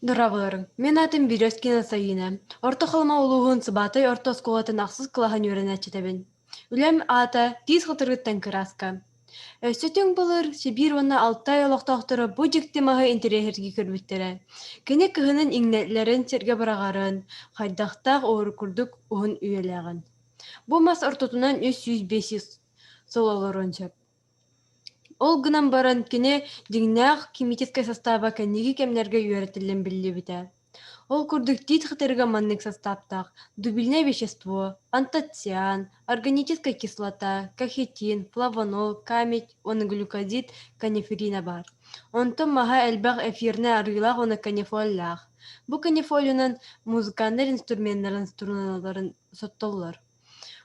Дурабыларың. Мен атын Березкина Саина. Орто халма улуғын сыбатай орто сколатын ақсыз кылахан үйрен әчетебін. Үлем ата тиз хытырыттан краска. Өстөтің бұлыр Сибир ванна алтай олықтақтыры бұ жіктемаға интерехерге көрбіттері. Кене кыхынын иңнетлерін серге барағарын, хайдақтақ оғыр күрдік ұғын үйелеғін. Бұ мас ортотунан 300-500 сол олар ончап. Ол гынан баран кене дигнах химический состава кенниги кемнерге үйрәтелен билли бите. Ол курдук тит хытырга маннык составтах дубильное вещество, антоциан, органическая кислота, кахетин, флавонол, камедь, глюкозид, каниферина бар. Онто маха элбах эфирне аргылах оны канифоллах. Бу канифолюнан музыкандар инструментларын струналарын соттоллар.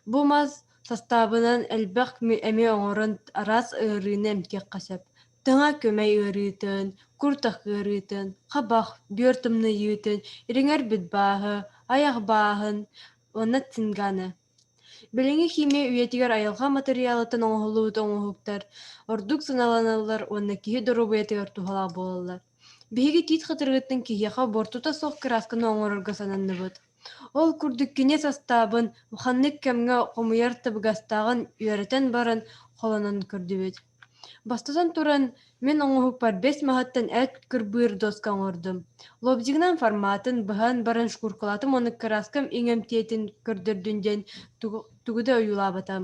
Бу маз составынан элбэх эми оҥорон арас ырыыны эмкек хасап. Тыҥа көмэй ырыытын, куртах ырыытын, хабах бьөр тымныйыытын, ириҥэр бүт бааһы, аях бааһын, уонна цинганы. Билиҥи химия үйэтигэр айылҕа материалатын оҥоһулуут оҥоһуктар, ордук сыналаналлар, уонна киһи дорубуйатыгар туһалаах буолаллар. Биһиги тиит хытыргыттын киһиэхэ бортута суох кырасканы оҥорорго сананныбыт. Ол курдуккине састаабын уханнык кэмҥэ хомуйар табыгастаагын үөрэтэн баран холонон көрдүбүт. Бастатан туран мен оҥоһукпар 5 маһаттан эт кырбыыр доска оҥордум. Лобдигинан форматын быһан баран шкуркалатым оны краскам иҥэмтиэтин көрдөрдүн диэн тугуда ойулаабатам.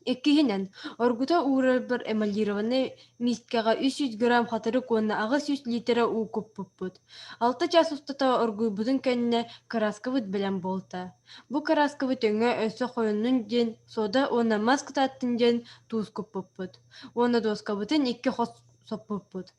Эккиһинэн, оргута уурарбар эмалированный мисткаға 300 грамм хатыры куонна ағыс 100 литра уу куппуппут. 6 час устата оргуйбутун кэнне караскабыт білен болта. Бу караскабыт өңө өссө хойунун ден сода уонна маската аттын ден туус куппуппут. Уонна доскабытын 2 хос соппуппут.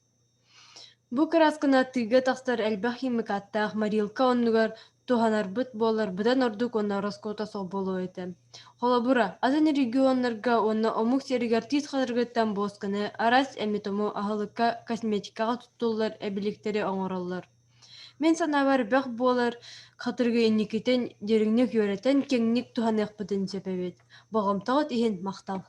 Бу караскана тыга тахстар элбэх химикаттаах марилка оннугар туханарбыт болар быдан ордук онна роскота сол болу эте. Холобура, азан регионнарга онна омук серигар тиз хадыргыттан босканы арас эмитому ахылыкка косметикага туттуллар эбиликтери оңороллар. Мен санабар бэх болар хатыргы инникитен деріңнек йөретен кеңник туханықпытын сепебет. Боғамтағыт ихин мақтал.